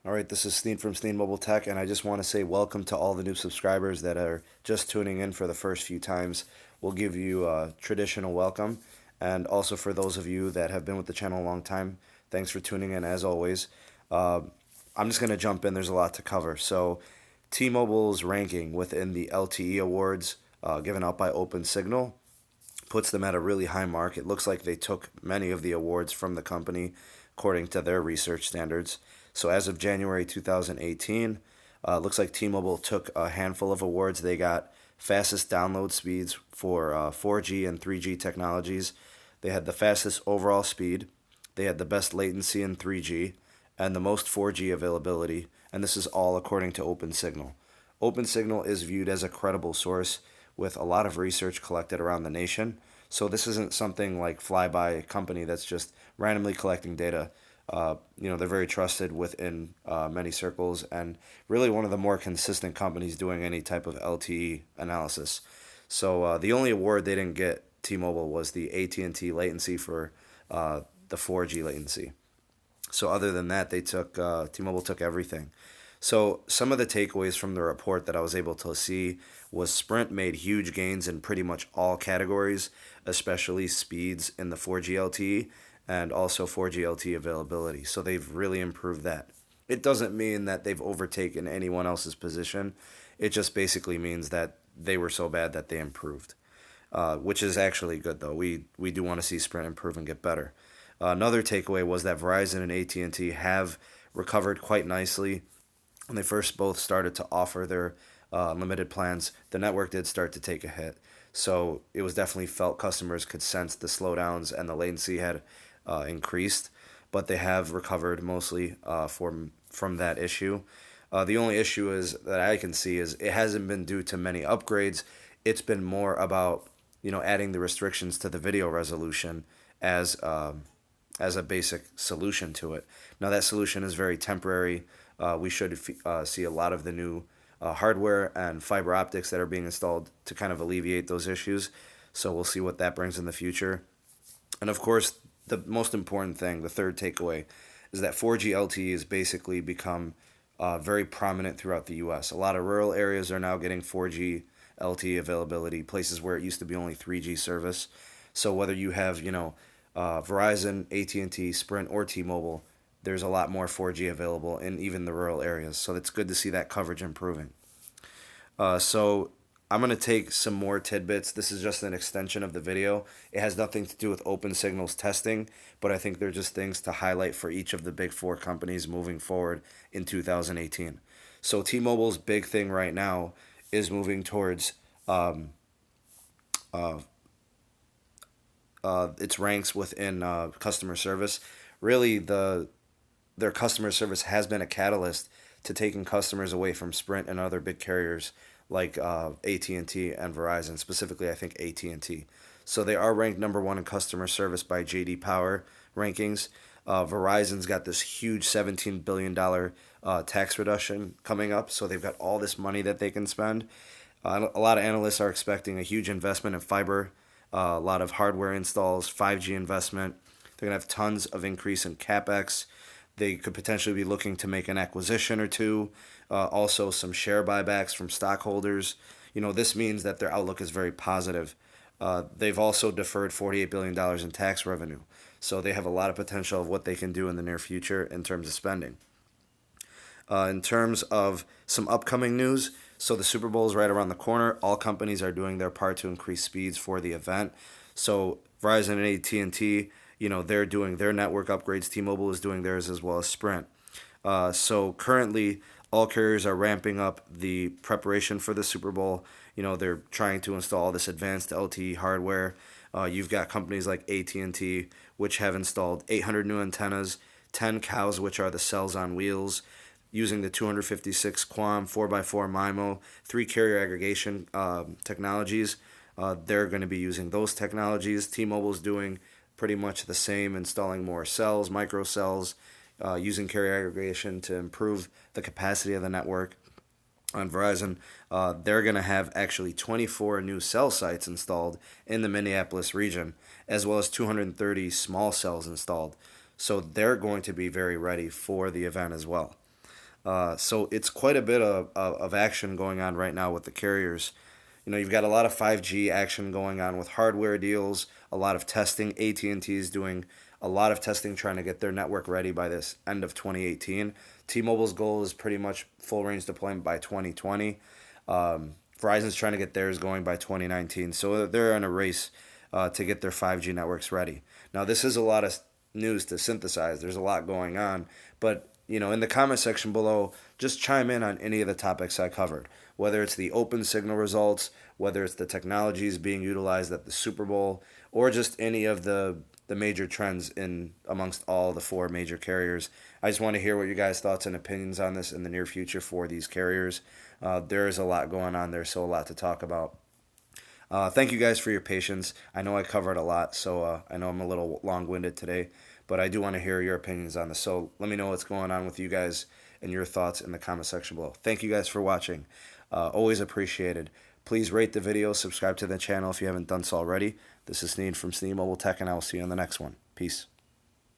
All right, this is Steen from Steen Mobile Tech, and I just want to say welcome to all the new subscribers that are just tuning in for the first few times. We'll give you a traditional welcome, and also for those of you that have been with the channel a long time, thanks for tuning in as always. Uh, I'm just going to jump in, there's a lot to cover. So, T Mobile's ranking within the LTE awards given out by OpenSignal puts them at a really high mark. It looks like they took many of the awards from the company according to their research standards. So as of January 2018, looks like T-Mobile took a handful of awards. They got fastest download speeds for 4G and 3G technologies. They had the fastest overall speed. They had the best latency in 3G and the most 4G availability. And this is all according to OpenSignal. OpenSignal is viewed as a credible source with a lot of research collected around the nation. So this isn't something like fly-by company that's just randomly collecting data. They're very trusted within many circles and really one of the more consistent companies doing any type of LTE analysis. So the only award they didn't get, T-Mobile, was the AT&T latency for the 4G latency. So other than that, T-Mobile took everything. So some of the takeaways from the report that I was able to see was Sprint made huge gains in pretty much all categories, especially speeds in the 4G LTE and also 4G LTE availability. So they've really improved that. It doesn't mean that they've overtaken anyone else's position. It just basically means that they were so bad that they improved, which is actually good though. We do want to see Sprint improve and get better. Another takeaway was that Verizon and AT&T have recovered quite nicely when they first both started to offer their limited plans. The network did start to take a hit. So it was definitely felt customers could sense the slowdowns and the latency had increased, but they have recovered mostly from that issue. The only issue is that I can see is it hasn't been due to many upgrades. It's been more about adding the restrictions to the video resolution as as a basic solution to it. Now that solution is very temporary. We should see a lot of the new hardware and fiber optics that are being installed to kind of alleviate those issues. So we'll see what that brings in the future. And of course, the most important thing, the third takeaway, is that 4G LTE has basically become very prominent throughout the U.S. A lot of rural areas are now getting 4G LTE availability, places where it used to be only 3G service. So whether you have, Verizon, AT&T, Sprint, or T-Mobile, there's a lot more 4G available in even the rural areas. So it's good to see that coverage improving. So I'm going to take some more tidbits. This is just an extension of the video. It has nothing to do with OpenSignal's testing, but I think they're just things to highlight for each of the big four companies moving forward in 2018. So T-Mobile's big thing right now is moving towards uh, its ranks within customer service. Really, their customer service has been a catalyst to taking customers away from Sprint and other big carriers like AT&T and Verizon. Specifically, I think AT&T. So they are ranked number one in customer service by JD Power rankings. Verizon's got this huge $17 billion tax reduction coming up, so they've got all this money that they can spend. A lot of analysts are expecting a huge investment in fiber, a lot of hardware installs, 5G investment. They're going to have tons of increase in CapEx. They could potentially be looking to make an acquisition or two, also some share buybacks from stockholders. This means that their outlook is very positive. They've also deferred $48 billion in tax revenue. So they have a lot of potential of what they can do in the near future in terms of spending. In terms of some upcoming news, so the Super Bowl is right around the corner. All companies are doing their part to increase speeds for the event. So Verizon and AT&T, they're doing their network upgrades. T-Mobile is doing theirs as well as Sprint. So currently, all carriers are ramping up the preparation for the Super Bowl. They're trying to install this advanced LTE hardware. You've got companies like AT&T, which have installed 800 new antennas, 10 cows, which are the cells on wheels, using the 256 QAM 4x4 MIMO, three carrier aggregation technologies. They're going to be using those technologies. T-Mobile's doing pretty much the same, installing more cells, microcells, using carrier aggregation to improve the capacity of the network. On Verizon, they're going to have actually 24 new cell sites installed in the Minneapolis region, as well as 230 small cells installed. So they're going to be very ready for the event as well. So it's quite a bit of action going on right now with the carriers. You've got a lot of 5G action going on with hardware deals, a lot of testing. AT&T is doing a lot of testing trying to get their network ready by this end of 2018. T-Mobile's goal is pretty much full range deployment by 2020. Verizon's trying to get theirs going by 2019. So they're in a race to get their 5G networks ready. Now, this is a lot of news to synthesize. There's a lot going on, but in the comment section below, just chime in on any of the topics I covered, whether it's the open signal results, whether it's the technologies being utilized at the Super Bowl, or just any of the major trends in amongst all the four major carriers. I just want to hear what you guys' thoughts and opinions on this in the near future for these carriers. There is a lot going on there, so a lot to talk about. Thank you guys for your patience. I know I covered a lot, so I know I'm a little long-winded today, but I do want to hear your opinions on this. So let me know what's going on with you guys and your thoughts in the comment section below. Thank you guys for watching. Always appreciated. Please rate the video, subscribe to the channel if you haven't done so already. This is Sneed from Sneed Mobile Tech, and I will see you on the next one. Peace.